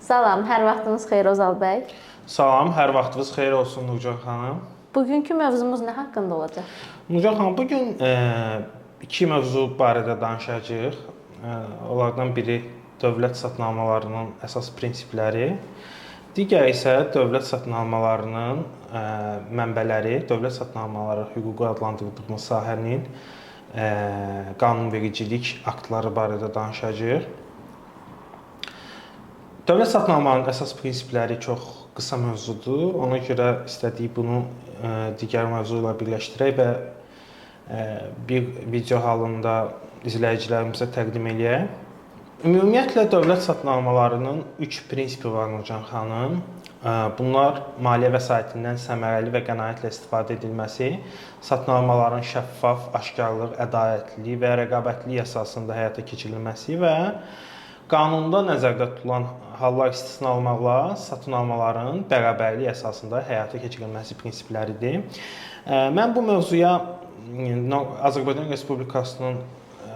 Salam, hər vaxtınız xeyir Ozal bəy. Salam, hər vaxtınız xeyir olsun Nurcan xanım. Bugünkü mövzumuz nə haqqında olacaq? Nurcan xanım, bugün iki mövzu barədə danışacağıq. Onlardan biri dövlət satın-almalarının əsas prinsipləri, digəri isə dövlət satın-almalarının mənbələri, dövlət satın-almaları hüququ adlandırdığımız sahənin qanunvericilik aktları barədə danışacağıq. Dövlət satın-almalarının əsas prinsipləri çox qısa mövzudur. Ona görə istədik bunu digər mövzu ilə birləşdirək və bir video halında izləyicilərimizə təqdim edək. Ümumiyyətlə dövlət satın-almalarının 3 prinsipi var Nurcan xanım. Bunlar maliyyə vəsaitindən səmərəli və qənaətlə istifadə edilməsi, satın-almaların şəffaf, aşkarlıq, ədalətli və rəqabətli əsasında həyata keçirilməsi və qanunda nəzərdə tutulan hallar istisna olmaqla satın-almaların bərabərlik əsasında həyata keçirilməsi prinsipləridir. Mən bu mövzuya Azərbaycan Respublikasının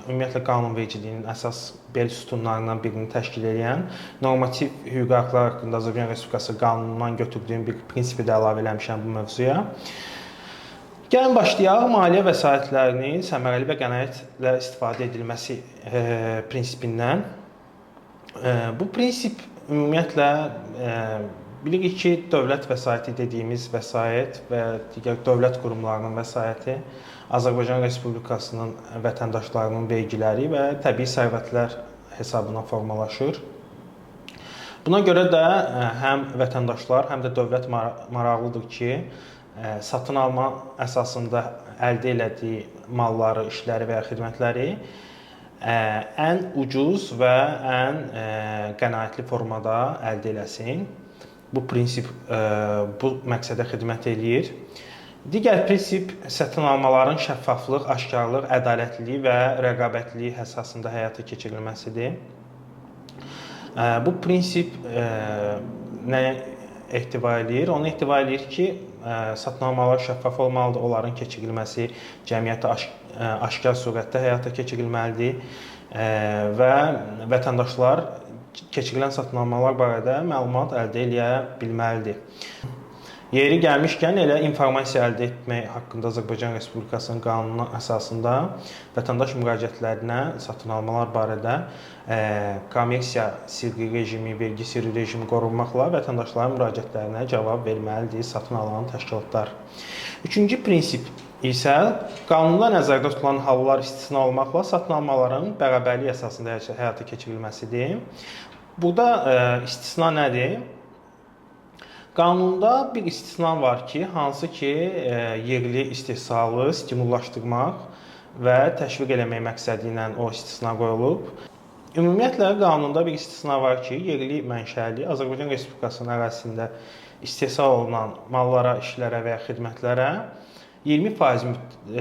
ümumiyyətlə qanunvericiliyinin əsas bel sütunlarından birini təşkil edən normativ hüquqi aktlar haqqında Azərbaycan Respublikası qanunundan götürdüyüm bir prinsipi də əlavə eləmişəm bu mövzuya. Gəlin başlayaq maliyyə vəsaitlərinin səmərəli və qənaətlə istifadə edilməsi prinsipindən. Bu prinsip ümumiyyətlə bilirik ki, dövlət vəsaiti dediyimiz vəsait və digər dövlət qurumlarının vəsaiti Azərbaycan Respublikasının vətəndaşlarının vergiləri və təbii sərvətlər hesabına formalaşır. Buna görə də həm vətəndaşlar, həm də dövlət maraqlıdır ki, satın alma əsasında əldə elədiyi malları, işləri və ya xidmətləri ən ucuz və ən qənaətli formada əldə eləsin. Bu prinsip bu məqsədə xidmət eləyir. Digər prinsip satın almaların şəffaflıq, aşkarlıq, ədalətlilik və rəqabətlilik əsasında həyata keçirilməsidir. Bu prinsip nəyə ehtiva eləyir? Onu ehtiva eləyir ki, satın almalar şəffaf olmalıdır, onların keçirilməsi cəmiyyətə aşkar surətdə həyata keçirilməlidir və vətəndaşlar keçirilən satın almalar barədə məlumat əldə edə bilməlidir. Yeri gəlmişkən elə informasiya əldə etmək haqqında Azərbaycan Respublikasının qanunu əsasında vətəndaş müraciətlərinə satın almalar barədə kommersiya sirri rejimi, vergi sirri rejimi qorunmaqla vətəndaşların müraciətlərinə cavab verməlidir satın alan təşkilatlar. Üçüncü prinsip isə qanunda nəzərdə tutulan hallar istisna olmaqla satın almaların bərabərlik əsasında həyata keçirilməsidir. Burada istisna nədir? Qanunda bir istisna var ki, hansı ki, yerli istehsalı stimullaşdırmaq və təşviq eləmək məqsədi ilə o istisna qoyulub. Ümumiyyətlə, qanunda bir istisna var ki, yerli mənşəli Azərbaycan Respublikasının ərazisində istehsal olunan mallara, işlərə və ya xidmətlərə 20%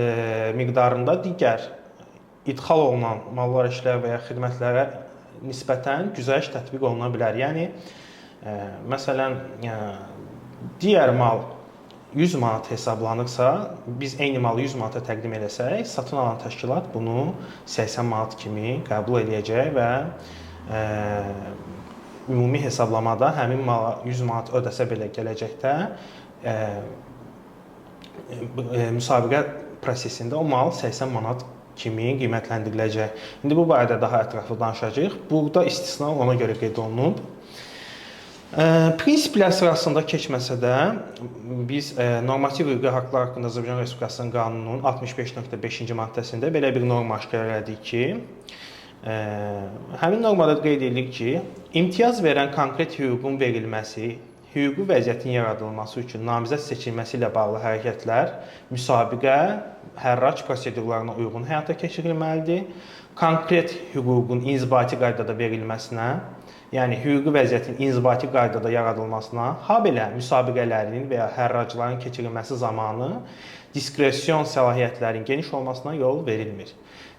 miqdarında digər idxal olunan mallar, işlər və ya xidmətlərə nisbətən güzəşt tətbiq oluna bilər. Yəni, məsələn, digər mal 100 manat hesablanırsa, biz eyni malı 100 manata təqdim eləsək, satın alan təşkilat bunu 80 manat kimi qəbul edəcək və ümumi hesablamada həmin mala 100 manat ödəsə belə gələcəkdə müsabiqə prosesində o mal 80 manat kimi qiymətləndiriləcək. İndi bu barədə daha ətraflı danışacağıq. Burada istisna ona görə qeyd olunub. Prinsiplər sırasında keçməsə də biz normativ hüquqi haqlar haqqında Azərbaycan Respublikasının qanununun 65.5-ci maddəsində belə bir norma aşkar elədik ki, həmin normada qeyd edilir ki, imtiyaz verən konkret hüququn verilməsi, hüquqi vəziyyətin yaradılması üçün namizəd seçilməsi ilə bağlı hərəkətlər müsabiqə, hərrac prosedurlarına uyğun həyata keçirilməlidir. Konkret hüququn inzibati qaydada verilməsinə, yəni hüquqi vəziyyətin inzibati qaydada yaradılmasına, habelə müsabiqələrin və ya hərracların keçirilməsi zamanı diskresion səlahiyyətlərin geniş olmasına yol verilmir.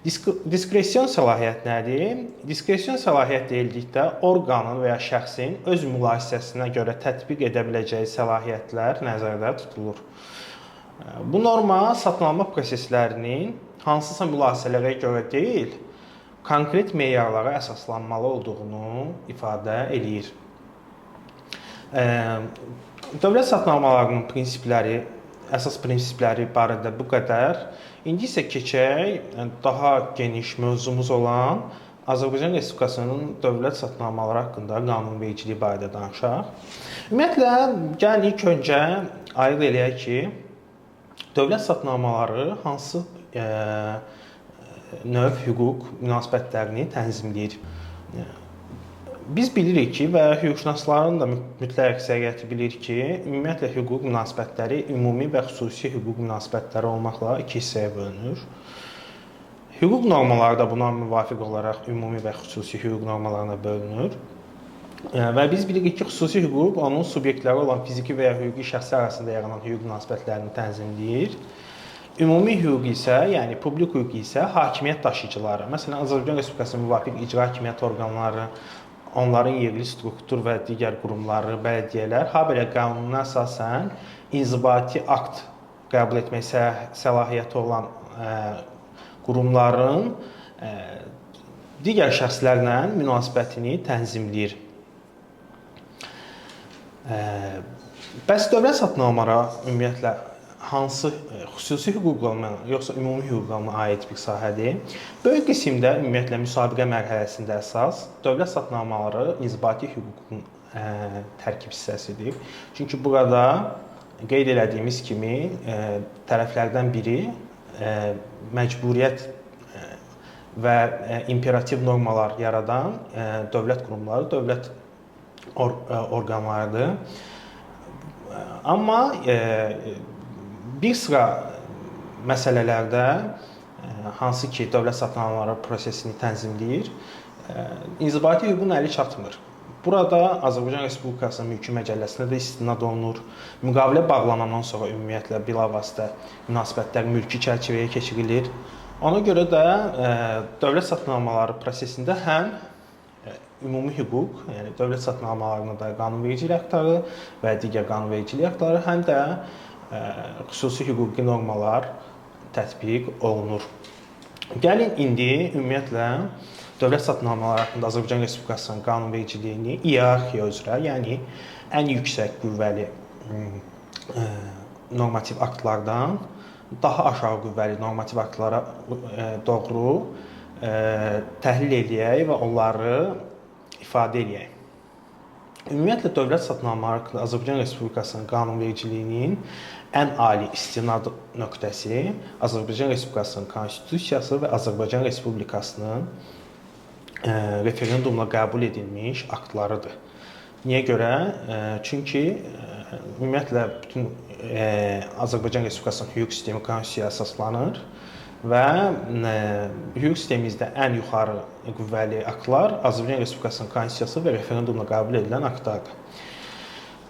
Diskresion səlahiyyət nədir? Diskresion səlahiyyət deyildikdə orqanın və ya şəxsin öz mülahisəsinə görə tətbiq edə biləcəyi səlahiyyətlər nəzərdə tutulur. Bu norma satın alma proseslərinin hansısa mülahisələrə görə deyil, konkret meyarlara əsaslanmalı olduğunu ifadə eləyir. Dövlət satınalmalarının prinsipləri, əsas prinsipləri barədə bu qədər. İndi isə keçək daha geniş mövzumuz olan Azərbaycan Respublikasının dövlət satınalmaları haqqında qanunvericiliyi barədə danışaq. Ümumiyyətlə, gəlin ilk öncə ayırd eləyək ki, dövlət satınalmaları hansı növ hüquq münasibətlərini tənzimləyir. Biz bilirik ki, və hüquqşünasların da mütləq əksəriyyəti bilir ki, ümumiyyətlə hüquq münasibətləri ümumi və xüsusi hüquq münasibətləri olmaqla iki hissəyə bölünür. Hüquq normaları da buna müvafiq olaraq ümumi və xüsusi hüquq normalarına bölünür. Və biz bilirik ki, xüsusi hüquq onun subyektləri olan fiziki və ya hüquqi şəxslər arasında yaranan hüquq münasibətlərini tənzimləyir. Ümumi hüquq isə, yəni publik hüquq isə hakimiyyət daşıyıcıları, məsələn, Azərbaycan Respublikasının müvafiq icra hakimiyyət orqanları, onların yerli struktur və digər qurumları, bələdiyyələr, habelə qanuna əsasən inzibati akt qəbul etmək səlahiyyəti olan qurumların digər şəxslərlə münasibətini tənzimləyir. Bəs dövlət satınalmaları ümumiyyətlə hansı xüsusi hüquqa mı, yoxsa ümumi hüquqa mı aid bir sahədir? Böyük qismdə ümumiyyətlə müsabiqə mərhələsində əsas dövlət satınalmaları inzibati hüququn tərkib hissəsidir. Çünki burada qeyd elədiyimiz kimi tərəflərdən biri məcburiyyət və imperativ normalar yaradan dövlət qurumları, dövlət orqanlarıdır. Amma bir sıra məsələlərdə, hansı ki, dövlət satınalmaları prosesini tənzimləyir, inzibati hüququn əli çatmır. Burada Azərbaycan Respublikasının mülki məcəlləsinə də istinad olunur. Müqavilə bağlanandan sonra ümumiyyətlə bilavasitə münasibətlər mülki çərçivəyə keçirilir. Ona görə də dövlət satınalmaları prosesində həm ümumi hüquq, yəni dövlət satınalmalarına da qanunvericilik aktları və digər qanunvericilik aktları, həm də xüsusi hüquqi normalar tətbiq olunur. Gəlin indi ümumiyyətlə dövlət satınalmaları haqqında Azərbaycan Respublikasının qanunvericiliyini iyerarxiya üzrə, yəni ən yüksək qüvvəli normativ aktlardan daha aşağı qüvvəli normativ aktlara doğru təhlil eləyək və onları ifadə eləyək. Ümumiyyətlə dövlət satınalmaları haqqında Azərbaycan Respublikasının qanunvericiliyinin ən ali istinad nöqtəsi Azərbaycan Respublikasının Konstitusiyası və Azərbaycan Respublikasının referendumla qəbul edilmiş aktlarıdır. Niyə görə? Çünki ümumiyyətlə bütün Azərbaycan Respublikasının hüquq sistemi konstitusiyaya əsaslanır və hüquq sistemimizdə ən yuxarı qüvvəli aktlar Azərbaycan Respublikasının konstitusiyası və referendumla qəbul edilən aktlardır.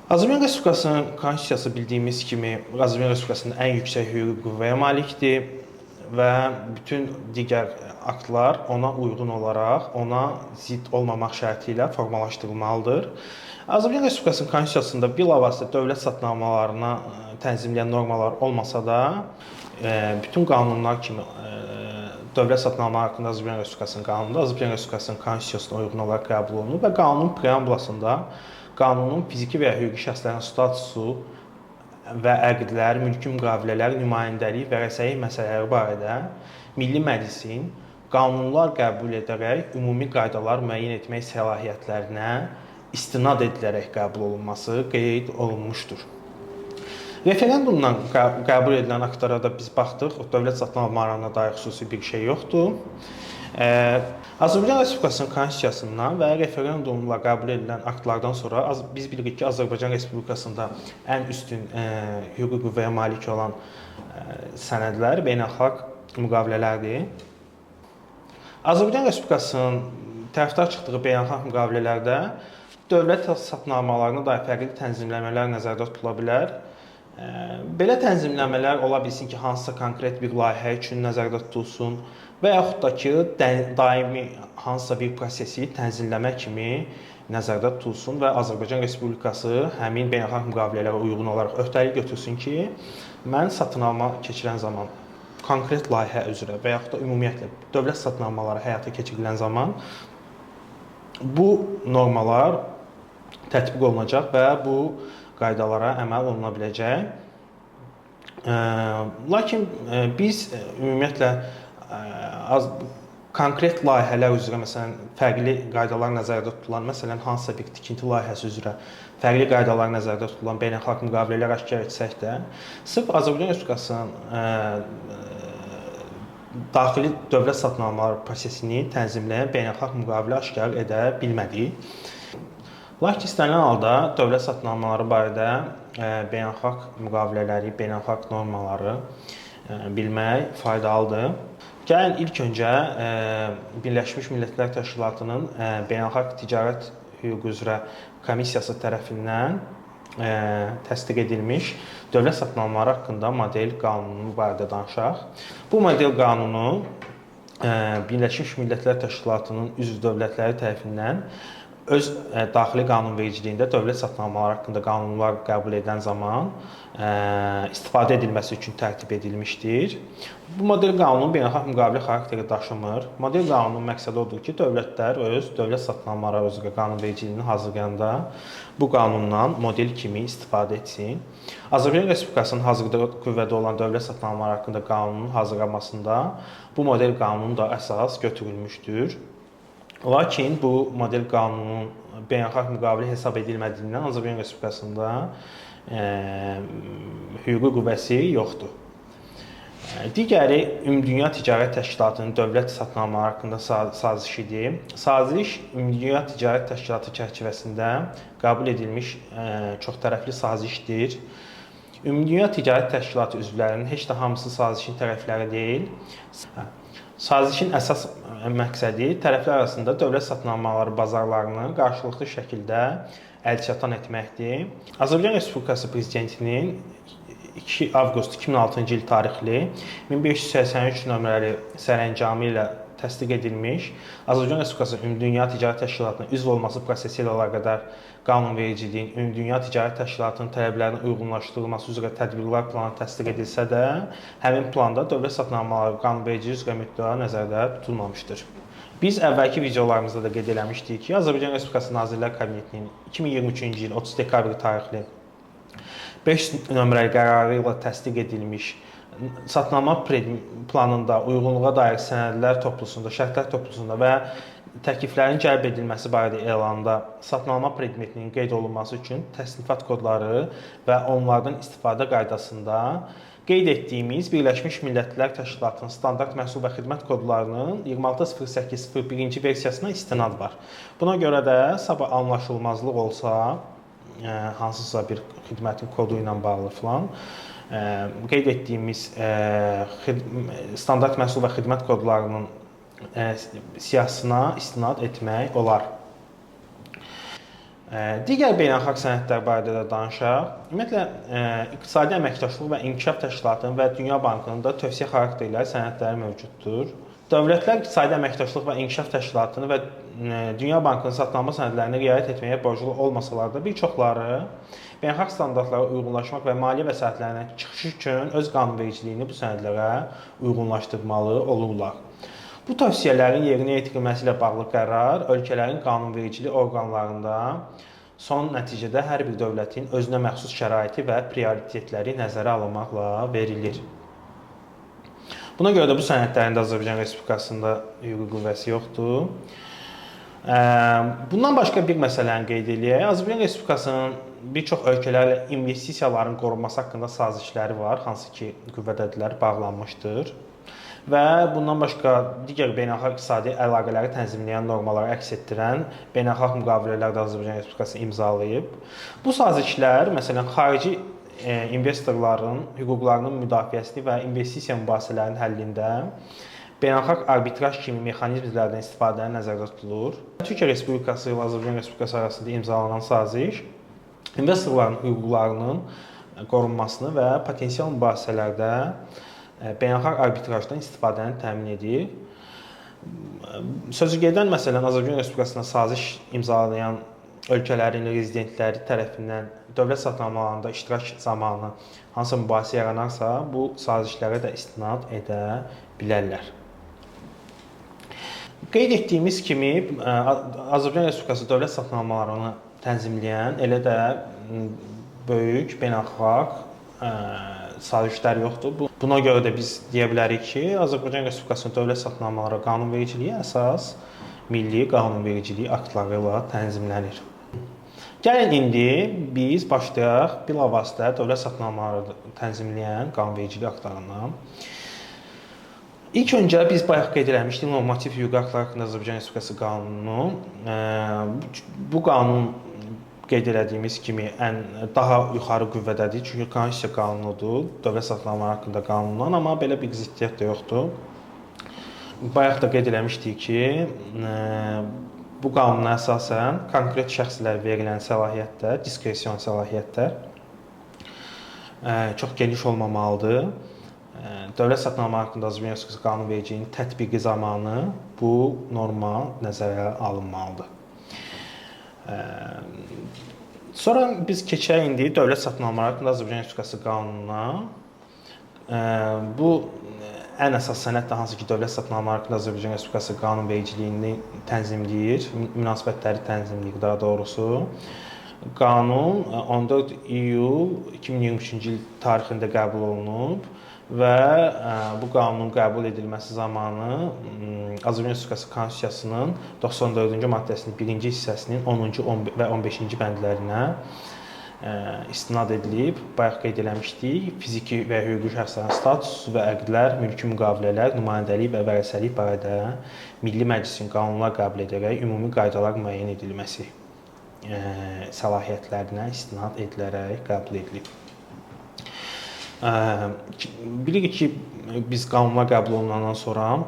Azərbaycan Respublikasının konstitusiyası bildiyimiz kimi Azərbaycan Respublikasının ən yüksək hüquqi qüvvəyə malikdir və bütün digər aktlar ona uyğun olaraq, ona zidd olmamaq şərti ilə formalaşdırılmalıdır. Azərbaycan Respublikasının konstitusiyasında bilavasitə dövlət satınalmalarına tənzimləyən normalar olmasa da, bütün qanunlar kimi dövlət satınalmaları haqqında Azərbaycan Respublikasının qanununda Azərbaycan Respublikasının konstitusiyasına uyğun olaraq qəbul olunur və qanunun preambulasında qanunun fiziki və ya hüquqi şəxslərin statusu və əqdlər, mülki müqavilələr, nümayəndəlik və rəsəyi məsələləri barədə Milli Məclisin qanunlar qəbul edərək ümumi qaydalar müəyyən etmək səlahiyyətlərinə istinad edilərək qəbul olunması qeyd olunmuşdur. Referendumdan qəbul edilən aktlara da biz baxdıq, dövlət satınalmalarına dair xüsusi bir şey yoxdur. Azərbaycan Respublikasının konstitusiyasından və referendumla qəbul edilən aktlardan sonra biz bilirik ki, Azərbaycan Respublikasında ən üstün hüquqi qüvvəyə malik olan sənədlər beynəlxalq müqavilələrdir. Azərbaycan Respublikasının tərəfdar çıxdığı beynəlxalq müqavilələrdə dövlət satınalmalarına dair fərqli tənzimləmələr nəzərdə tutula bilər. Belə tənzimləmələr ola bilsin ki, hansısa konkret bir layihə üçün nəzərdə tutulsun və yaxud da ki, daimi hansısa bir prosesi tənzimləmə kimi nəzərdə tutulsun və Azərbaycan Respublikası həmin beynəlxalq müqavilələrə uyğun olaraq öhdəlik götürsün ki, mən satınalma keçirən zaman konkret layihə üzrə və yaxud da ümumiyyətlə dövlət satınalmaları həyata keçirilən zaman bu normalar tətbiq olunacaq və bu qaydalara əməl oluna biləcək. Lakin biz ümumiyyətlə konkret layihələr üzrə, məsələn, fərqli qaydalar nəzərdə tutulan, məsələn, hansısa bir tikinti layihəsi üzrə fərqli qaydalar nəzərdə tutulan beynəlxalq müqavilələr aşkar etsək də, sırf Azərbaycan Respublikasının daxili dövlət satınalmaları prosesini tənzimləyən beynəlxalq müqavilə aşkar edə bilmədik. Lakin istənilən halda dövlət satınalmaları barədə beynəlxalq müqavilələri, beynəlxalq normaları bilmək faydalıdır. Gəlin ilk öncə Birləşmiş Millətlər Təşkilatının Beynəlxalq Ticarət Hüququ üzrə Komissiyası tərəfindən təsdiq edilmiş dövlət satınalmaları haqqında model qanunu barədə danışaq. Bu model qanunu Birləşmiş Millətlər Təşkilatının üzv dövlətləri tərəfindən öz daxili qanunvericiliyində dövlət satınalmaları haqqında qanunlar qəbul edən zaman istifadə edilməsi üçün tərtib edilmişdir. Bu model qanunu beynəlxalq müqavilə xarakteri daşımır. Model qanunun məqsədi odur ki, dövlətlər öz dövlət satınalmaları üzrə qanunvericiliyini hazırlayanda bu qanundan model kimi istifadə etsin. Azərbaycan Respublikasının hazırda qüvvədə olan dövlət satınalmaları haqqında qanunun hazırlanmasında bu model qanunu da əsas götürülmüşdür. Lakin bu model qanunun beynəlxalq müqavilə hesab edilmədiyindən Azərbaycan Respublikasında hüquqi qüvvəsi yoxdur. Digəri Ümumdünya Ticarət Təşkilatının dövlət satınalmaları haqqında sazişidir. Saziş Ümumdünya Ticarət Təşkilatı çərçivəsində qəbul edilmiş çoxtərəfli sazişdir. Ümumdünya Ticarət Təşkilatı üzvlərinin heç də hamısı sazişin tərəfləri deyil. Sazişin əsas məqsədi tərəflər arasında dövlət satınalmaları bazarlarını qarşılıqlı şəkildə əlçatan etməkdir. Azərbaycan Respublikası Prezidentinin 2 avqust 2006-cı il tarixli 1583 nömrəli sərəncamı ilə təsdiq edilmiş Azərbaycan Respublikası Ümumdünya Ticarət Təşkilatının üzv olması prosesi ilə əlaqədar qanunvericiliyin Ümumdünya Ticarət Təşkilatının tələblərinin uyğunlaşdırılması üzrə tədbirlər planı təsdiq edilsə də, həmin planda dövlət satınalmaları qanunvericiliyi üzrə müddəa nəzərdə tutulmamışdır. Biz əvvəlki videolarımızda da qeyd eləmişdik ki, Azərbaycan Respublikası Nazirlər Kabinetinin 2023-cü il 30 dekabr tarixli 5 nömrəli qərarı ilə təsdiq edilmiş satınalma planında uyğunluğa dair sənədlər toplusunda, şərtlər toplusunda və təkliflərin cəlb edilməsi barədə elanda satınalma predmetinin qeyd olunması üçün təsnifat kodları və onlardan istifadə qaydasında qeyd etdiyimiz Birləşmiş Millətlər Təşkilatının standart məhsul və xidmət kodlarının 26.08.01-ci versiyasına istinad var. Buna görə də sabah anlaşılmazlıq olsa, hansısa bir xidmətin kodu ilə bağlı filan, qeyd etdiyimiz standart məhsul və xidmət kodlarının siyahısına istinad etmək olar. Digər beynəlxalq sənədlər barədə də danışaq. Ümumiyyətlə, İqtisadi Əməkdaşlıq və İnkişaf Təşkilatının və Dünya Bankının da tövsiyə xarakterli sənədləri mövcuddur. Dövlətlər İqtisadi Əməkdaşlıq və İnkişaf Təşkilatını və Dünya Bankının satınalma sənədlərinə riayət etməyə borclu olmasalar da, bir çoxları beynəlxalq standartlara uyğunlaşmaq və maliyyə vəsaitlərindən çıxış üçün öz qanunvericiliyini bu sənədlərə uyğunlaşdırmalı olurlar. Bu tövsiyələrin yerinə yetirilməsi ilə bağlı qərar ölkələrin qanunvericilik orqanlarında son nəticədə hər bir dövlətin özünə məxsus şəraiti və prioritetləri nəzərə alınmaqla verilir. Buna görə də bu sənədlərin də Azərbaycan Respublikasında hüquqi qüvvəsi yoxdur. Bundan başqa bir məsələni qeyd edək. Azərbaycan Respublikasının bir çox ölkələrlə investisiyaların qorunması haqqında sazişləri var, hansı ki qüvvədədirlər, bağlanmışdır. Və bundan başqa digər beynəlxalq iqtisadi əlaqələri tənzimləyən normalları əks etdirən beynəlxalq müqavilələr də Azərbaycan Respublikası imzalayıb. Bu sazişlər, məsələn, xarici investorların hüquqlarının müdafiəsi və investisiya mübahisələrinin həllində beynəlxalq arbitraj kimi mexanizmlərdən istifadəyə nəzərdə tutulur. Türkiyə Respublikası ilə Azərbaycan Respublikası arasında imzalanan saziş investorların hüquqlarının qorunmasını və potensial mübahisələrdə beynəlxalq arbitrajdan istifadəni təmin edir. Sözügedən məsələn Azərbaycan Respublikasına saziş imzalayan ölkələrin rezidentləri tərəfindən dövlət satınalmalarında iştirak zamanı hansı mübahisə yaranarsa, bu sazişlərə də istinad edə bilərlər. Qeyd etdiyimiz kimi, Azərbaycan Respublikası dövlət satınalmalarını tənzimləyən, elə də böyük beynəlxalq sazişlər yoxdur. Buna görə də biz deyə bilərik ki, Azərbaycan Respublikasının dövlət satınalmaları qanunvericiliyi əsas milli qanunvericilik aktları ilə tənzimlənir. Gəlin indi biz başlayaq bilavasitə dövlət satınalmaları tənzimləyən qanunvericilik aktlarından. İlk öncə biz bayaq qeyd etmişdik normativ hüquqi aktlar haqqında Azərbaycan Respublikası qanunu. Bu qanun qeyd etdiyimiz kimi daha yuxarı qüvvədədir. Çünki konstitusiya qanunudur, dövlət satınalmaları haqqında qanundan, amma belə bir ziddiyyət də yoxdur. Bayaq da qeyd etmişdik ki, bu qanuna əsasən konkret şəxslərə verilən səlahiyyətlər, diskresion səlahiyyətlər çox geniş olmamalıdır. Dövlət satınalmaları haqqında Azərbaycan Respublikası qanunvericiliyinin tətbiqi zamanı bu norma nəzərə alınmalıdır. Sonra biz keçək indi dövlət satınalmaları haqqında Azərbaycan Respublikası qanununa. Bu ən əsas sənəddir, hansı ki, dövlət satınalmaları haqqında Azərbaycan Respublikası qanunvericiliyini tənzimləyir, münasibətləri tənzimləyir daha doğrusu. Qanun 14 iyul 2023-cü il tarixində qəbul olunub və bu qanunun qəbul edilməsi zamanı Azərbaycan Respublikası Konstitusiyasının 94-cü maddəsinin 1-ci hissəsinin 10-cu və 15-ci bəndlərinə istinad edilib. Bayaq qeyd etmişdik, fiziki və hüquqi şəxslərin statusu və əqdlər, mülki müqavilələr, nümayəndəlik və vərəsəlik barədə Milli Məclisin qanunlar qəbul edərək ümumi qaydalar müəyyən edilməsi səlahiyyətlərinə istinad edilərək qəbul edilib. Bilirik ki, biz qanunlar qəbul olunandan sonra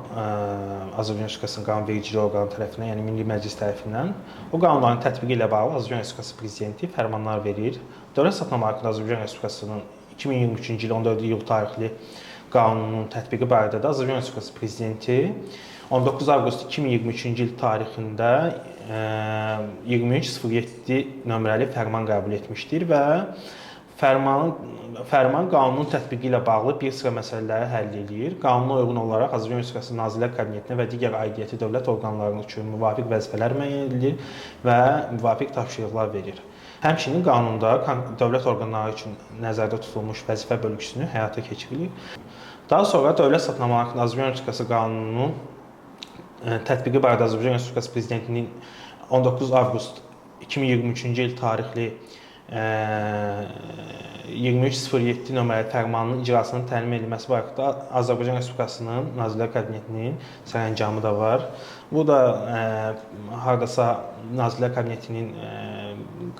Azərbaycan Respublikasının qanunvericiliyi orqanı tərəfindən, yəni Milli Məclis tərəfindən o qanunların tətbiqi ilə bağlı Azərbaycan Respublikası Prezidenti fərmanlar verir. Dövlət satınalmaları haqqında Azərbaycan Respublikasının 2023-cü il 14 iyul tarixli qanunun tətbiqi barədə də Azərbaycan Respublikası Prezidenti 19 avqust 2023-cü il tarixində 2307 nömrəli fərman qəbul etmişdir və Fərman qanunun tətbiqi ilə bağlı bir sıra məsələləri həll edir. Qanuna uyğun olaraq Azərbaycan Respublikası Nazirlər Kabinetinə və digər aidiyyəti dövlət orqanlarının üçün müvafiq vəzifələr müəyyən edilir və müvafiq tapşırıqlar verir. Həmçinin qanunda dövlət orqanları üçün nəzərdə tutulmuş vəzifə bölgüsünü həyata keçirilir. Daha sonra dövlət satınalmaları haqqında Azərbaycan Respublikası qanununun tətbiqi barədə Azərbaycan Respublikası Prezidentinin 19 avqust 2023-cü il tarixli 2307 nömrəli fərmanının icrasının təmin edilməsi barədə Azərbaycan Respublikasının Nazirlər Kabinetinin sərəncamı da var. Bu da hardasa Nazirlər Kabinetinin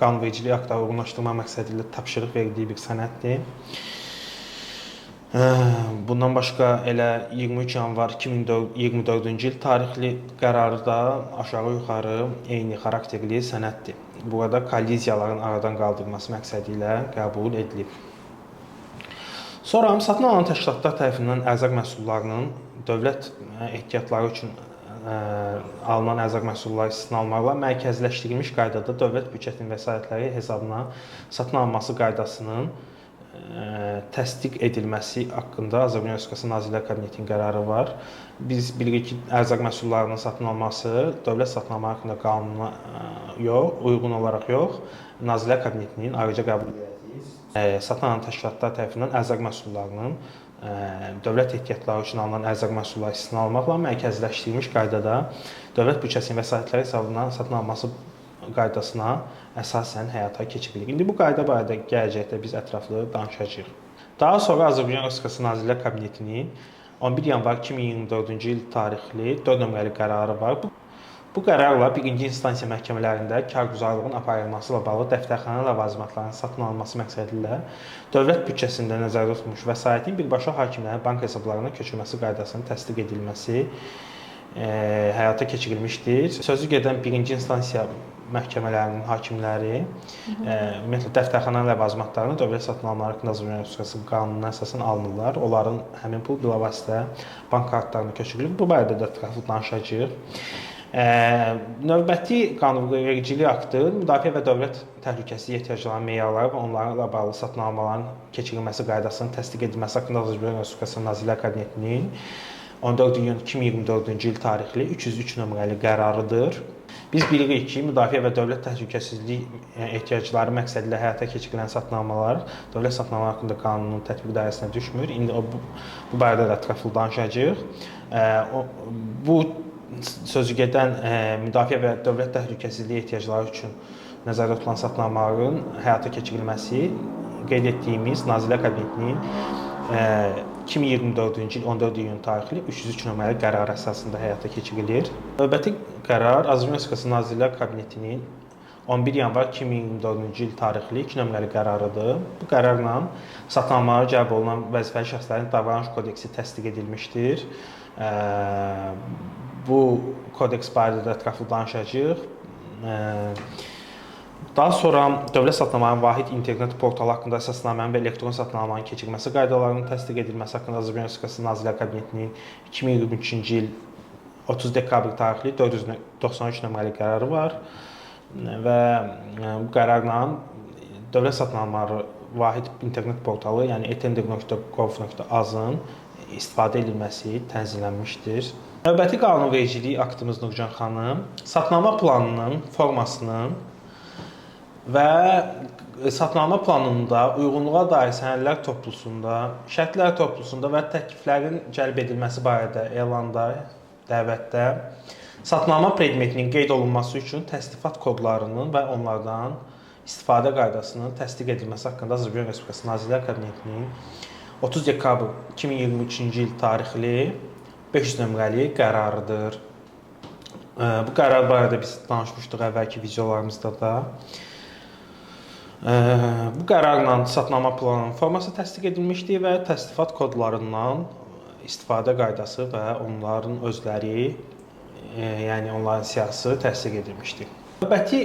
qanunvericiliyi aktları uyğunlaşdırma məqsədi ilə tapşırıq verdiyi bir sənəddir. Bundan başqa elə 23 yanvar 2024-cü il tarixli qərarı da aşağı-yuxarı eyni xarakterli sənəddir. Burada kolliziyaların aradan qaldırılması məqsədi ilə qəbul edilib. Sonra satın alınan təşkilatlar tərəfindən ərzaq məhsullarının dövlət ehtiyatları üçün alınan ərzaq məhsulları istisna olmaqla mərkəzləşdirilmiş qaydada dövlət büdcətinin vəsaitləri hesabına satın alınması qaydasının təsdiq edilməsi haqqında Azərbaycan Respublikası Nazirlər Kabinetinin qərarı var. Biz bilirik ki, ərzaq məhsullarının satın alınması dövlət satın alma haqqında qanuna uyğun olaraq yox, Nazirlər Kabinetinin ayrıca qəbul etdiyi satın alınan təşkilatlar tərəfindən ərzaq məhsullarının dövlət ehtiyatları üçün alınan ərzaq məhsulları istisna olmaqla mərkəzləşdirilmiş qaydada dövlət büdcəsinin vəsaitləri hesabından satın alınması qaydasına əsasən həyata keçirilir. İndi bu qayda barədə gələcəkdə biz ətraflı danışacağıq. Daha sonra Azərbaycan Respublikası Nazirlər Kabinetinin 11 yanvar 2024-cü il tarixli 4 nömrəli qərarı var. Bu qərarla birinci instansiya məhkəmələrində kargüzarlığın aparılması ilə bağlı dəftərxana ləvazimatlarının satın alınması məqsədi ilə dövlət büdcəsində nəzərdə tutulmuş vəsaitin birbaşa hakimlərin bank hesablarına köçürülməsi qaydasının təsdiq edilməsi həyata keçirilmişdir. Sözü gedən birinci instansiya məhkəmələrinin hakimləri ümumiyyətlə dəftərxana ləvazimatlarını dövlət satın almaları haqqında Azərbaycan Respublikası qanununa əsasən alınırlar. Onların həmin pul bilavasitə bank kartlarına köçürülür. Bu barədə də ətraflı danışacağıq. Növbəti qanunvericilik aktı müdafiə və dövlət təhlükəsizlik ehtiyaclarının meyarları və onlarla bağlı satın almaların keçirilməsi qaydasının təsdiq edilməsi haqqında Azərbaycan Respublikası Nazirlər Kabinetinin 14 iyun 2024-cü il tarixli 303 nömrəli qərarıdır. Biz bilirik ki, müdafiə və dövlət təhlükəsizlik ehtiyacları məqsədilə həyata keçirilən satnamalar Dövlət Satnamalar haqqında qanunun tətbiq dairəsinə düşmür. İndi bu barədə də ətraflı danışacağıq. Bu sözügedən müdafiə və dövlət təhlükəsizliyi ehtiyacları üçün nəzərdə tutulan satnamaların həyata keçirilməsi qeyd etdiyimiz Nazirlər Kabinetinin 2024-cü il 14 iyun tarixli 303 nömrəli qərar əsasında həyata keçirilir. Növbəti qərar Azərbaycan Respublikası Nazirlər Kabinetinin 11 yanvar 2024-cü il tarixli 2 nömrəli qərarıdır. Bu qərarla satnamalara cəlb olunan vəzifəli şəxslərin davranış kodeksi təsdiq edilmişdir. Bu kodeks barədə də ətraflı danışacağıq. Daha sonra dövlət satnamalarının vahid internet portalı haqqında əsasnamənin və elektron satnamaların keçirilməsi qaydalarının təsdiq edilməsi haqqında Azərbaycan Respublikası Nazirlər Kabinetinin 2023-cü il 30 dekabr tarixli 493 nömrəli qərarı var və bu qərarla dövlət satnamaları vahid internet portalı, yəni etender.gov.az-ın istifadə edilməsi tənzimlənmişdir. Növbəti qanunvericilik aktımız Nurcan xanım, satnama planının formasının və satnama planında uyğunluğa dair sənədlər toplusunda, şərtlər toplusunda və təkliflərin cəlb edilməsi barədə elanda, dəvətdə satnama predmetinin qeyd olunması üçün təsnifat kodlarının və onlardan istifadə qaydasının təsdiq edilməsi haqqında Azərbaycan Respublikası Nazirlər Kabinetinin 30 dekabr 2023-cü il tarixli 500 nömrəli qərarıdır. Bu qərar barədə biz danışmışdıq əvvəlki videolarımızda da. Bu qərarla satnama planının forması təsdiq edilmişdir və təsnifat kodlarından istifadə qaydası və onların özləri, yəni onların siyahısı təsdiq edilmişdir. Növbəti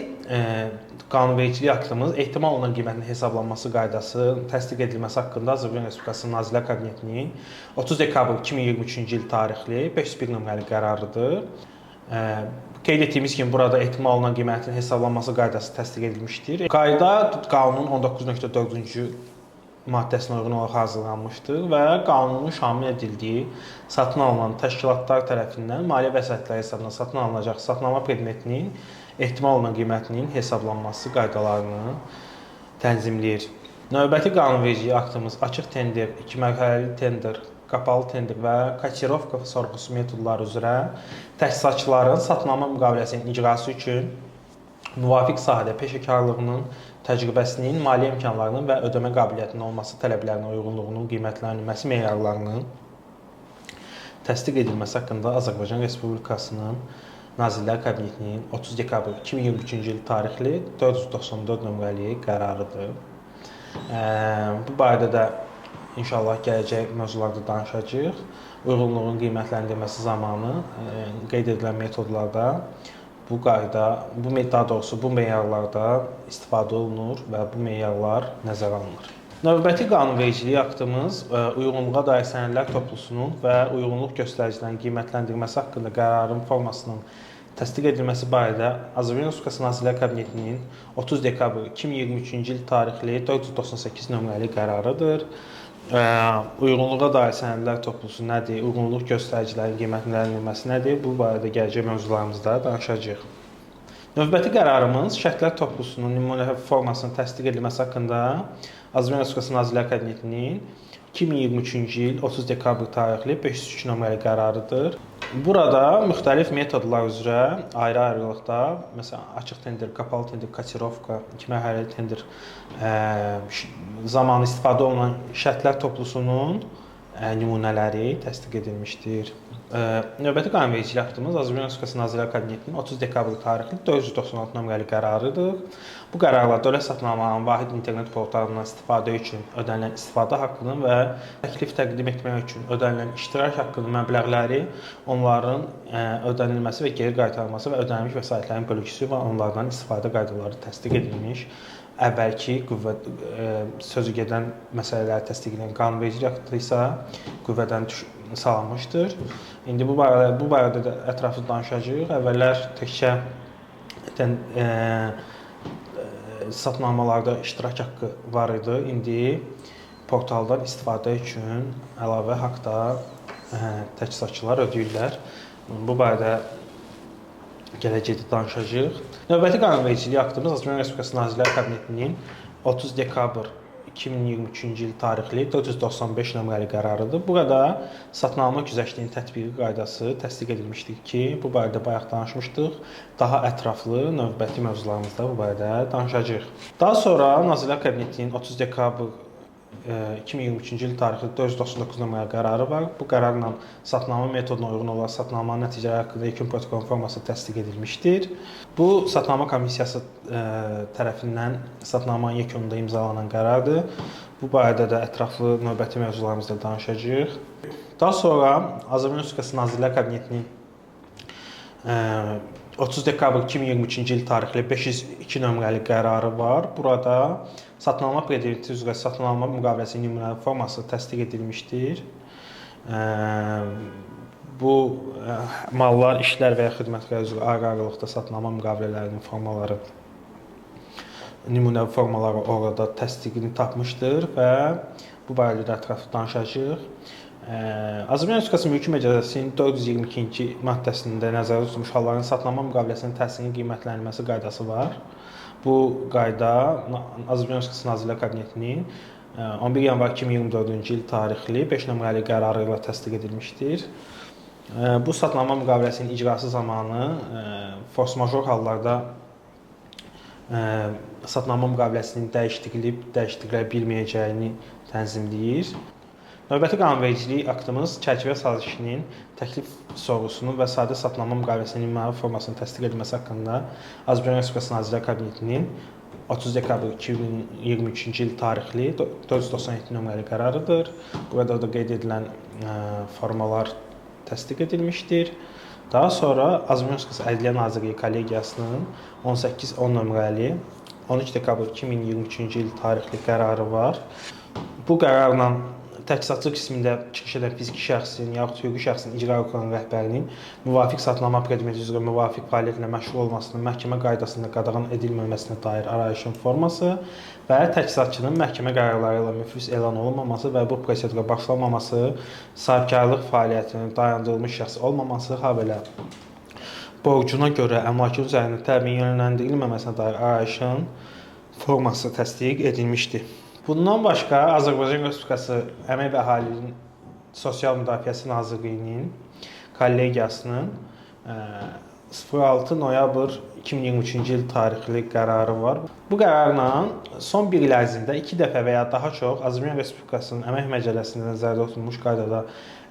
qanunvericilik aktımız ehtimal olunan qiymətin hesablanması qaydası təsdiq edilməsi haqqında Azərbaycan Respublikası Nazirlər Kabinetinin 30 dekabr 2023-cü il tarixli 501 nömrəli qərarıdır. Qeyd etdiyimiz kimi burada ehtimal olunan qiymətin hesablanması qaydası təsdiq edilmişdir. Qayda qanunun 19.4-cü maddəsinə uyğun olaraq hazırlanmışdır və qanunun şamil edildiyi satın alınan təşkilatlar tərəfindən maliyyə vəsaitləri hesabına satın alınacaq satnama predmetinin ehtimal olunan qiymətinin hesablanması qaydalarını tənzimləyir. Növbəti qanunvericilik aktımız açıq tender, 2 mərhələli tender, qapalı tender və kotirovka sorğusu metodları üzrə təsisatçıların satnama müqaviləsinin icrası üçün müvafiq sahədə peşəkarlığının, təcrübəsinin, maliyyə imkanlarının və ödəmə qabiliyyətinin olması tələblərinə uyğunluğunun qiymətləndirilməsi meyarlarının təsdiq edilməsi haqqında Azərbaycan Respublikasının Nazirlər Kabinetinin 30 dekabr 2023-cü il tarixli 494 nömrəli qərarıdır. Bu barədə də İnşallah gələcək mövzularda danışacağıq. Uyğunluğun qiymətləndirilməsi zamanı qeyd edilən metodlarda bu qayda, daha doğrusu bu meyarlarda istifadə olunur və bu meyarlar nəzərə alınır. Növbəti qanunvericilik aktımız uyğunluğa dair sənədlər toplusunun və uyğunluq göstəricilərinin qiymətləndirilməsi haqqında qərarın formasının təsdiq edilməsi barədə Azərbaycan Respublikası Nazirlər Kabinetinin 30 dekabr 2023-cü il tarixli 498 nömrəli qərarıdır. Uyğunluğa dair sənədlər toplusu nədir, uyğunluq göstəricilərinin qiymətləndirilməsi nədir, bu barədə gələcək mövzularımızda danışacağıq. Növbəti qərarımız şərtlər toplusunun nümunə formasının təsdiq edilməsi haqqında Azərbaycan Respublikası Nazirlər Kabinetinin 2023-cü il 30 dekabr tarixli 503 nömrəli qərarıdır. Burada müxtəlif metodlar üzrə ayrı-ayrılıqda, məsələn, açıq tender, qapalı tender, kotirovka, 2 mərhələli tender zamanı istifadə olunan şərtlər toplusunun nümunələri təsdiq edilmişdir. Növbəti qanunvericilik aktımız Azərbaycan Respublikası Nazirlər Kabinetinin 30 dekabr tarixli 496 nömrəli qərarıdır. Bu qərarla dövlət satnamalarının vahid internet portalından istifadə üçün ödənilən istifadə haqqının və təklif təqdim etmək üçün ödənilən iştirak haqqının məbləğləri, onların ödənilməsi və geri qaytarılması və ödənilmiş vəsaitlərin bölgüsü və onlardan istifadə qaydaları təsdiq edilmiş. Əvvəlki sözügedən məsələləri təsdiq edən qanunvericilik aktı isə qüvvədən salınmışdır. İndi bu barədə də ətraflı danışacağıq. Əvvəllər təkcə satnamalarda iştirak haqqı var idi. İndi portaldan istifadə üçün əlavə haqq da təchizatçılar ödəyirlər. Bu barədə gələcəkdə danışacağıq. Növbəti qanunvericilik aktımız Azərbaycan Respublikası Nazirlər Kabinetinin 30 dekabr 2023-cü il tarixli 495 nömrəli qərarıdır. Burada satnamə güzəştinin tətbiqi qaydası təsdiq edilmişdir ki, bu barədə bayaq danışmışdıq. Daha ətraflı növbəti mövzularımızda bu barədə danışacağıq. Daha sonra Nazirlər Kabinetinin 30 dekabr 2023-cü il tarixli 499 nömrəli qərarı var. Bu qərarla satnamə metoduna uyğun olaraq satnamanın nəticələri haqqında yekun protokol forması təsdiq edilmişdir. Bu satnamə komissiyası tərəfindən satnamanın yekununda imzalanan qərardır. Bu barədə də ətraflı növbəti mövzularımızda danışacağıq. Daha sonra Azərbaycan Respublikası Nazirlər Kabinetinin 30 dekabr 2023-cü il tarixli 502 nömrəli qərarı var. Burada satnamə predikti üzrə satnamə müqaviləsinin nümunəvi forması təsdiq edilmişdir. Bu mallar, işlər və ya xidmətlər üzrə ayrı-ayrılıqda satnamə müqavilələrinin formaları, nümunəvi formaları orada təsdiqini tapmışdır və bu barədə də ətraflı danışacağıq. Azərbaycan Respublikası Mülki Məcəlləsinin 422-ci maddəsində nəzərdə tutulmuş halların satnamə müqaviləsinin təsirinin qiymətlənilməsi qaydası var. Bu qayda Azərbaycan Respublikası Nazirlər Kabinetinin 11 yanvar 2024-cü il tarixli 5 nömrəli qərarı ilə təsdiq edilmişdir. Bu satnamə müqaviləsinin icrası zamanı force major hallarda satnamə müqaviləsinin dəyişdirilə bilməyəcəyini tənzimləyir. Növbəti qanunvericilik aktımız çərçivə sazişinin təklif sorğusunun və sadə satnamə müqaviləsinin nümunəvi formasının təsdiq edilməsi haqqında Azərbaycan Respublikası Nazirlər Kabinetinin 30 dekabr 2023-cü il tarixli 497 nömrəli qərarıdır. Burada da qeyd edilən formalar təsdiq edilmişdir. Daha sonra Azərbaycan Respublikası Ədliyyə Nazirliyi kollegiyasının 1810 nömrəli 13 dekabr 2023-cü il tarixli qərarı var. Bu qərarla təchizatçı qismində çıxış edən fiziki şəxsin yaxud hüquqi şəxsin icra orqanı rəhbərinin müvafiq satnamə predmeti üzrə müvafiq fəaliyyətlə məşğul olmasının məhkəmə qaydasında qadağan edilməməsinə dair arayışın forması və təchizatçının məhkəmə qərarları ilə müflis elan olunmaması və bu prosedura başlanmaması, sahibkarlıq fəaliyyətinin dayandırılmış şəxs olmaması, habelə borcuna görə əmlakın üzərində təmin yönləndirilməməsinə dair arayışın forması təsdiq edilmişdir. Bundan başqa Azərbaycan Respublikası Əmək və Əhalinin Sosial Müdafiəsi Nazirliyinin kollegiyasının 06 noyabr 2023-cü il tarixli qərarı var. Bu qərarla son bir il ərzində 2 dəfə və ya daha çox Azərbaycan Respublikasının Əmək Məcəlləsində nəzərdə tutulmuş qaydada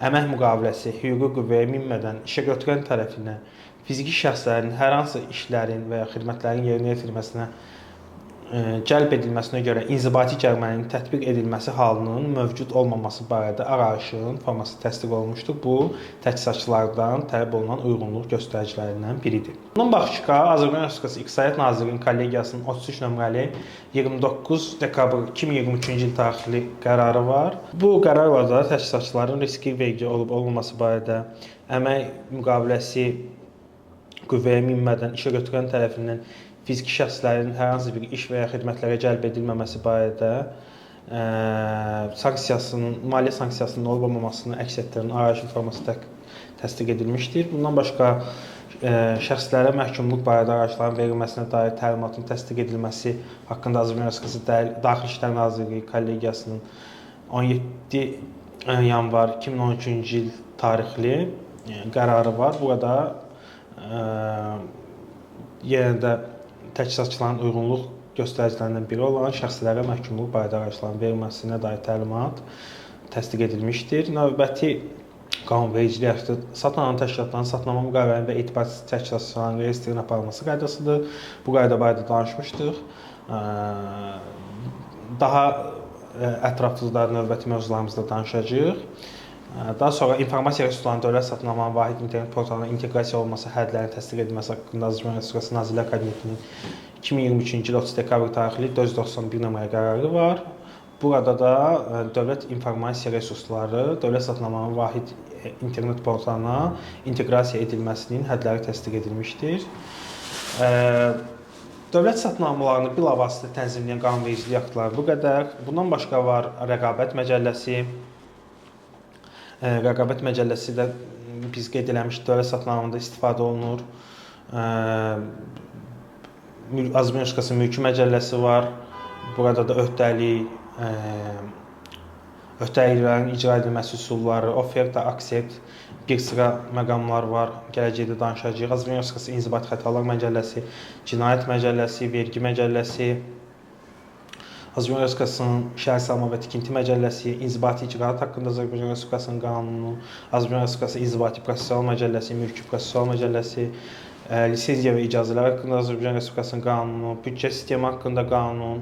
əmək müqaviləsi hüquqi qüvvəyə minmədən işə götürən tərəfindən fiziki şəxslərin hər hansı işlərin və ya xidmətlərin yerinə yetirilməsinə cəlb edilməsinə görə inzibati cərimənin tətbiq edilməsi halının mövcud olmaması barədə arayışın forması təsdiq olunmuşdur. Bu, təchizatçılardan tələb olunan uyğunluq göstəricilərindən biridir. Bundan başqa, Azərbaycan Respublikası İqtisadiyyat Nazirliyinin kollegiyasının 33 nömrəli 29 dekabr 2023-cü il tarixli qərarı var. Bu qərarla da təchizatçıların riski vergi olub-olmaması barədə əmək müqaviləsi qüvvəyə minmədən işə götürən tərəfindən fiziki şəxslərin hər hansı bir iş və ya xidmətlərə cəlb edilməməsi barədə maliyyə sanksiyasının olub-olmamasını əks etdirən arayışın forması təsdiq edilmişdir. Bundan başqa şəxslərə məhkumluq barədə arayışların verilməsinə dair təlimatın təsdiq edilməsi haqqında Azərbaycan Respublikası Daxili İşlər Nazirliyi kollegiyasının 17 yanvar 2013-cü il tarixli qərarı var. Burada yenə də təchizatçıların uyğunluq göstəricilərindən biri olan şəxslərə məhkumluq barədə arayışların verilməsinə dair təlimat təsdiq edilmişdir. Növbəti qanunvericilik aktı satnamanın təşkilatlarının satnamə müqavilələrinin və etibarsız təchizatçıların reyestrinin aparılması qaydasıdır. Bu qayda barədə danışmışdıq. Daha ətraflı da növbəti mövzularımızda danışacağıq. Daha sonra informasiya resurslarının dövlət satnamanın vahid internet portalına inteqrasiya olunması hədlərinin təsdiq edilməsi haqqında Azərbaycan Respublikası Nazirlər Kabinetinin 2023-cü il 30 dekabr tarixli 491 nömrəli qərarı var. Burada da dövlət informasiya resursları dövlət satnamanın vahid internet portalına inteqrasiya edilməsinin hədləri təsdiq edilmişdir. Dövlət satnamalarını bilavasitə tənzimləyən qanunvericilik aktları bu qədər. Bundan başqa var Rəqabət Məcəlləsi, Rəqabət məcəlləsi də biz qeyd eləmişdik, dövlət satın istifadə olunur. Azərbaycan Respublikası mülki məcəlləsi var. Burada da öhdəliklərin icra edilməsi üsulları, oferta, aksept, bir sıra məqamlar var. Gələcəkdə danışacağıq. Azərbaycan Respublikası İnzibati Xətalar Məcəlləsi, Cinayət Məcəlləsi, Vergi Məcəlləsi, Azərbaycan Respublikasının Şəhərsalma və Tikinti Məcəlləsi, İnzibati İcraat haqqında Azərbaycan Respublikasının qanunu, Azərbaycan Respublikası İnzibati Prosessual Məcəlləsi, Mülki Prosessual Məcəlləsi, lisenziya və icazələr haqqında Azərbaycan Respublikasının qanunu, büdcə sistemi haqqında qanun,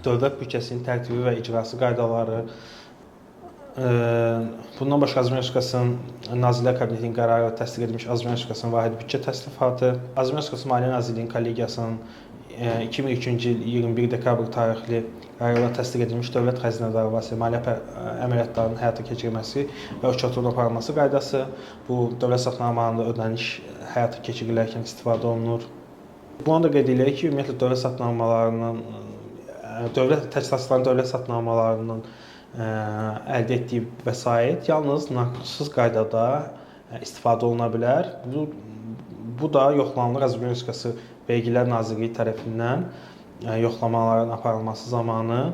dövlət büdcəsinin tərtibi və icrası qaydaları. Bundan başqa Azərbaycan Respublikasının Nazirlər Kabinetinin qərarı təsdiq edilmiş Azərbaycan Respublikasının vahid büdcə təsnifatı, Azərbaycan Respublikası Maliyyə Nazirliyinin kollegiyasının 2002-ci il 21 dekabr tarixli qərarla təsdiq edilmiş dövlət xəzinədarı vasitəsilə maliyyə əməliyyatlarının həyata keçirilməsi və uçotun aparılması qaydası. Bu dövlət satın ödəniş həyata keçirilərkən istifadə olunur. Bunu da qeyd edirik ki, ümumiyyətlə dövlət satın təchizatçıların dövlət satın əldə etdiyi vəsait yalnız nağdsız qaydada istifadə oluna bilər. Bu da yoxlanılır Azərbaycan Respublikası Vergilər Nazirliyi tərəfindən yoxlamaların aparılması zamanı.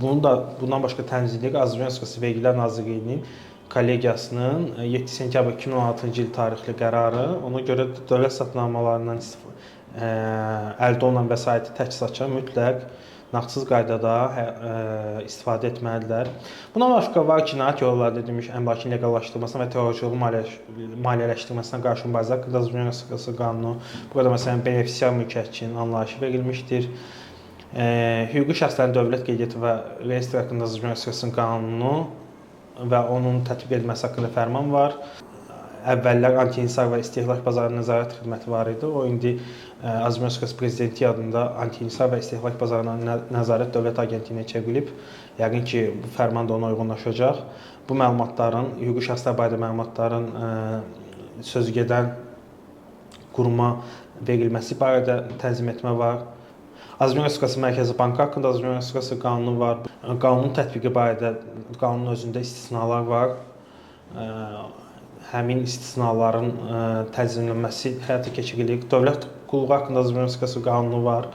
Bundan başqa tənzimlik Azərbaycan Respublikası Vergilər Nazirliyinin kollegiyasının 7 sentyabr 2016-cı il tarixli qərarı. Ona görə dövlət satın əldə olunan vəsaiti təchizatçılar mütləq nağdsız qaydada istifadə etməlidirlər. Bundan başqa var cinayət yolları edilmiş əmlakın leqallaşdırılmasına və terrorçuluğun maliyyələşdirilməsinə qarşı mübarizə haqqında Azərbaycan Respublikası qanunu. Burada məsələn benefisiar mülkiyyətçinin anlayışı verilmişdir. Hüquqi şəxslərin dövlət qeydiyyatı və reyestri haqqında Azərbaycan Respublikasının qanunu və onun tətbiq edilməsi haqqında fərman var. Əvvəllər anti-inhisar və istehlak bazarı nəzarət xidməti var idi. O indi Azərbaycan Respublikası Prezidenti adında anti-inhisar və istehlak bazarına nəzarət dövlət agentliyinə çevrilib. Yəqin ki, bu fərman da ona uyğunlaşacaq. Bu məlumatların, hüquqi şəxslər barədə məlumatların sözügedən quruma verilməsi barədə tənzim etmə var. Azərbaycan Respublikası Mərkəzi Bankı haqqında Azərbaycan Respublikası qanunu var. Qanunun tətbiqi barədə qanunun özündə istisnalar var. Həmin istisnaların tənzimlənməsi həyata keçirilir. Dövlət qulluğu haqqında Azərbaycan Respublikası qanunu var.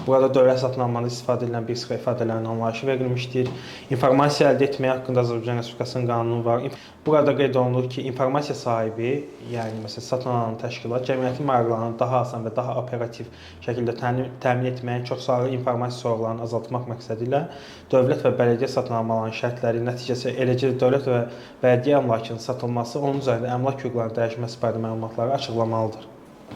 Burada dövlət satın istifadə edilən bir sıra ifadələrin anlayışı verilmişdir. İnformasiya əldə etmək haqqında Azərbaycan Respublikasının qanunu var. Burada qeyd olunur ki, informasiya sahibi, yəni məsələn satın alan təşkilat cəmiyyətin maraqlarını daha asan və daha operativ şəkildə təmin etməyə, çoxsaylı informasiya sorğularını azaltmaq məqsədi ilə dövlət və bələdiyyə satın almalarının şərtləri, nəticəsi, eləcə də dövlət və bələdiyyə əmlakının satılması, onun üzərində əmlak hüquqlarının dəyişməsi barədə məlumatları açıqlamalıdır.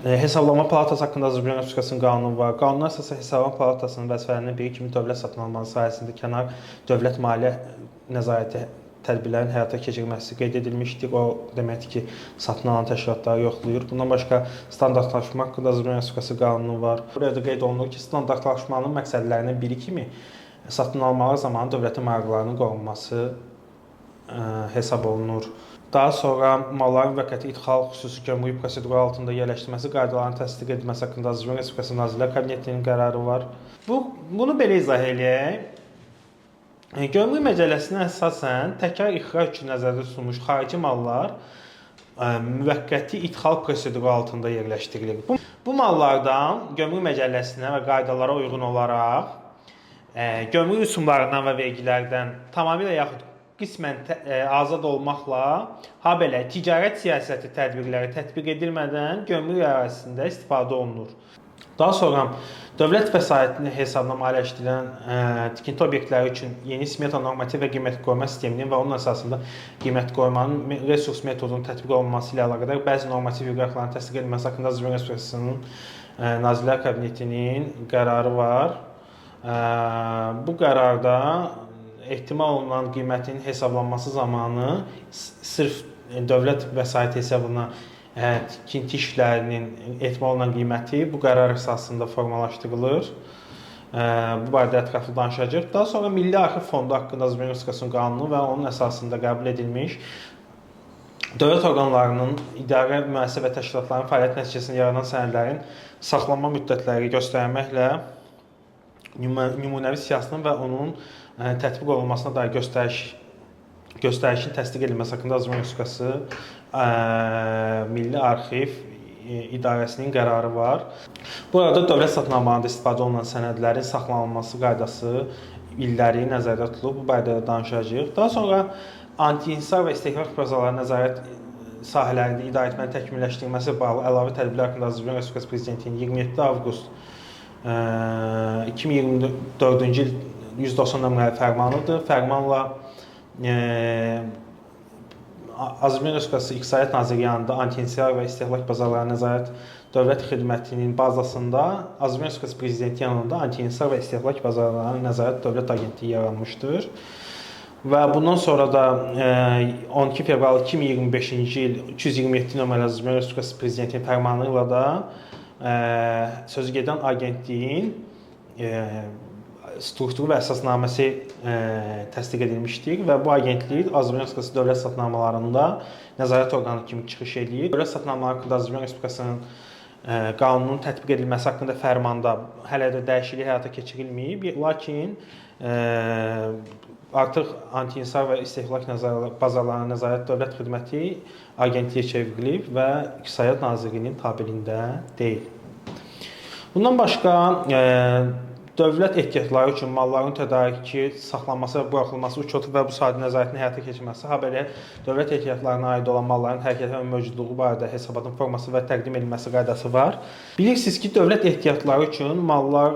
Hesablama Palatası haqqında Azərbaycan Respublikasının qanunu var. Qanuna əsasən Hesablama Palatasının vəzifələrindən biri kimi dövlət satın alması sahəsində kənar dövlət maliyyə nəzarəti tədbirlərin həyata keçirilməsi qeyd edilmişdir. O deməkdir ki, satın alan təşkilatları yoxlayır. Bundan başqa standartlaşma haqqında Azərbaycan Respublikası qanunu var. Burada qeyd olunur ki, standartlaşmanın məqsədlərindən biri kimi satın almalar zamanı dövlətin maraqlarının qorunması hesab olunur. Daha sonra malların müvəqqəti idxal xüsusi gömrük proseduru altında yerləşdirilməsi qaydalarının təsdiq edilməsi haqqında Azərbaycan Respublikası Nazirlər Kabinetinin qərarı var. Bunu belə izah edək. Gömrük məcəlləsinə əsasən təkrar ixrac üçün nəzərdə tutulmuş xarici mallar müvəqqəti idxal proseduru altında yerləşdirilir. Bu mallardan gömrük məcəlləsinə və qaydalara uyğun olaraq gömrük rüsumlarından və vergilərdən tamamilə yaxud qismən azad olmaqla, habelə ticarət siyasəti tədbirləri tətbiq edilmədən gömrük ərazisində istifadə olunur. Daha sonra dövlət vəsaitini hesabına maliyyələşdirilən tikinti obyektləri üçün yeni smeta normativ və qiymət qoyma sisteminin və onun əsasında qiymət qoymanın resurs metodunun tətbiq olunması ilə əlaqədar bəzi normativ hüquqların təsdiq edilməsi haqqında Azərbaycan Respublikasının Nazirlər Kabinetinin qərarı var. Bu qərarda ehtimal olunan qiymətin hesablanması zamanı sırf dövlət vəsait hesabına tikinti işlərinin ehtimal olunan qiyməti bu qərar əsasında formalaşdırılır. Bu barədə ətraflı danışacağıq. Daha sonra Milli Arxiv Fondu haqqında Azərbaycan Respublikasının qanunu və onun əsasında qəbul edilmiş dövlət orqanlarının, idarə, müəssisə və təşkilatların fəaliyyət nəticəsində yaranan sənədlərin saxlanma müddətləri göstərməklə nümunəvi siyahısının və onun tətbiq olunmasına dair göstərişin təsdiq edilməsi haqqında Azərbaycan Respublikası Milli Arxiv İdarəsinin qərarı var. Burada dövlət satınamalarında istifadə olunan sənədlərin saxlanılması qaydası, illəri nəzərdə tutulub. Bu barədə danışacağıq. Daha sonra anti-inhisar və istehlak bazaları nəzarət sahələrində idarəetmənin təkmilləşdirilməsi bağlı əlavə tədbirlər haqqında Azərbaycan Respublikası Prezidentinin 27 avqust 2024-cü il 190 nömrəli fərmanıdır. Fərmanla Azərbaycan Respublikası İqtisadiyyat Nazirliyi yanında anti-inhisar və istehlak bazaları nəzarət dövlət xidmətinin bazasında Azərbaycan Respublikası Prezidenti yanında anti-inhisar və istehlak bazaları nəzarət dövlət agentliyi yaranmışdır. Və bundan sonra da 12 fevral 2025-ci il 327 nömrəli Azərbaycan Respublikası Prezidentinin fərmanı ilə da sözügedən agentliyin strukturu və əsasnaməsi təsdiq edilmişdir və bu agentlik Azərbaycan Respublikası dövlət satınamalarında nəzarət orqanı kimi çıxış edir. Dövlət satınamaları haqqında Azərbaycan Respublikasının qanunun tətbiq edilməsi haqqında fərmanda hələ də dəyişiklik həyata keçirilməyib, lakin artıq anti-inhisar və istehlak bazalarına nəzarət dövlət xidməti agentliyə çevrilib və İqtisadiyyat Nazirliyinin tabeliyində deyil. Bundan başqa dövlət ehtiyatları üçün malların tədarükü, saxlanması və buraxılması, uçotu və bu sahədə nəzarətin həyata keçirilməsi, habelə dövlət ehtiyatlarına aid olan malların hərəkəti və mövcudluğu barədə hesabatın forması və təqdim edilməsi qaydası var. Bilirsiniz ki, dövlət ehtiyatları üçün mallar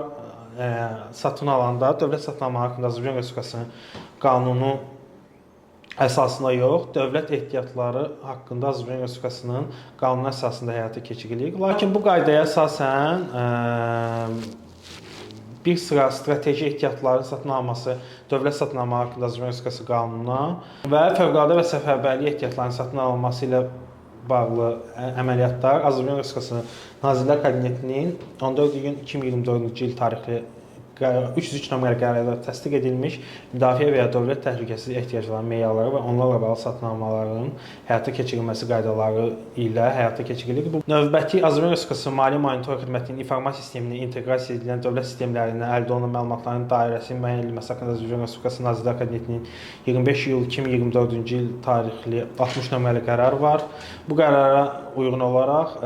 satın alanda dövlət satınamaları haqqında Azərbaycan Respublikasının qanunu əsasında yox, dövlət ehtiyatları haqqında Azərbaycan Respublikasının qanunu əsasında həyata keçirilir. Lakin bu qaydaya əsasən bir sıra strateji ehtiyatların satın alınması dövlət satınamaları haqqında Azərbaycan Respublikası qanununa və fövqəladə və səfərbərlik ehtiyatlarının satın alınması ilə bağlı əməliyyatlar Azərbaycan Respublikası Nazirlər Kabinetinin 14 iyun 2024-cü il tarixli 303 nömrəli qərarla təsdiq edilmiş müdafiə və ya dövlət təhlükəsizlik ehtiyaclarının meyarları və onlarla bağlı satın almaların həyata keçirilməsi qaydaları ilə həyata keçirilir. Bu növbəti Azərbaycan Respublikası Maliyyə Monitorinq Xidmətinin informasiya sisteminə inteqrasiya edilən dövlət sistemlərindən əldə olunan məlumatların dairəsinin müəyyən edilməsi haqqında Azərbaycan Respublikası Nazirlər Kabinetinin 25 iyul 2024-cü il tarixli 60 nömrəli qərar var. Bu qərara uyğun olaraq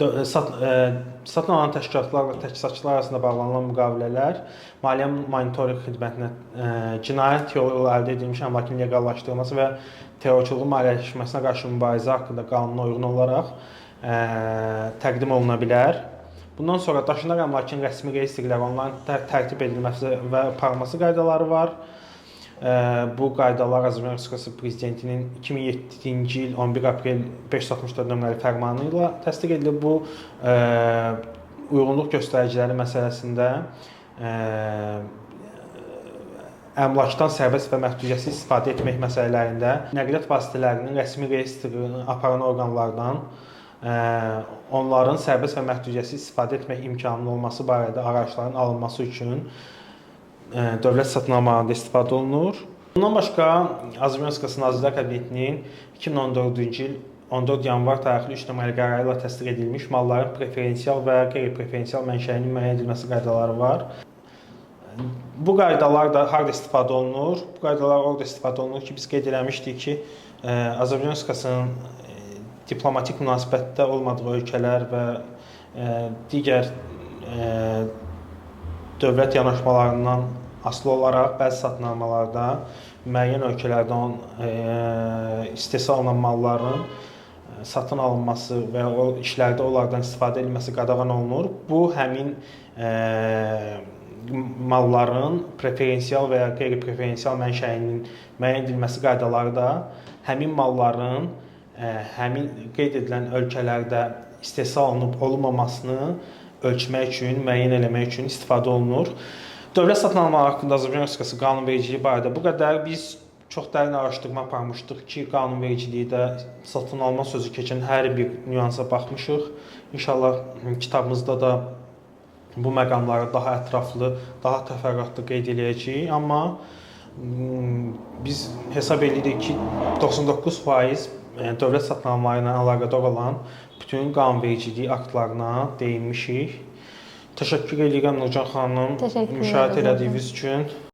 satın alan təşkilatlarla təchizatçılar arasında bağlanılan müqavilələr Maliyyə Monitorinq Xidmətinə cinayət yolu ilə əldə edilmiş əmlakın leqallaşdırılması və terrorçuluğun maliyyələşməsinə qarşı mübarizə haqqında qanuna uyğun olaraq təqdim oluna bilər. Bundan sonra daşınar əmlakın rəsmi reyestrləri, onların tərtib edilməsi və aparılması qaydaları var. Bu qaydalar Azərbaycan Respublikası Prezidentinin 2007-ci il 11 aprel 564 nömrəli fərmanı ilə təsdiq edilib. Bu uyğunluq göstəriciləri məsələsində əmlakdan sərbəst və məhdudiyyətsiz istifadə etmək məsələlərində nəqliyyat vasitələrinin rəsmi reyestrini aparan orqanlardan onların sərbəst və məhdudiyyətsiz istifadə etmək imkanının olması barədə araçların alınması üçün dövlət satınamalarında istifadə olunur. Bundan başqa Azərbaycan Respublikası Nazirlər Kabinetinin 2014-cü il 14 yanvar tarixli 3 nömrəli qərarı ilə təsdiq edilmiş malların preferensial və qeyri-preferensial mənşəyinin müəyyən edilməsi qaydaları var. Bu qaydalar da harda istifadə olunur? Bu qaydalar orada istifadə olunur ki, biz qeyd eləmişdik ki, Azərbaycan Respublikasının diplomatik münasibətdə olmadığı ölkələr və digər dövlət yanaşmalarından asılı olaraq bəzi satınamalarda müəyyən ölkələrdən istehsal olunan malların satın alınması və o işlərdə onlardan istifadə edilməsi qadağan olunur. Bu həmin malların preferensial və ya qeyri-preferensial mənşəyinin müəyyən edilməsi qaydaları da həmin malların həmin qeyd edilən ölkələrdə istehsal olunub olunmamasını ölçmək üçün, müəyyən eləmək üçün istifadə olunur. Dövlət satın almaları haqqında Azərbaycan Respublikası qanunvericiliyi barədə bu qədər. Biz çox dərin araşdırma aparmışdıq ki, qanunvericilikdə satın alma sözü keçən hər bir nüansa baxmışıq. İnşallah kitabımızda da bu məqamları daha ətraflı, daha təfərrüatlı qeyd edəcəyik. Amma biz hesab edirik ki, 99% dövlət satın almaları ilə əlaqədar olan bütün qanunvericilik aktlarına değinmişik. Təşəkkür edirəm Nurcan xanım Təşəkkür müşahidə edirəm. elədiyiniz üçün.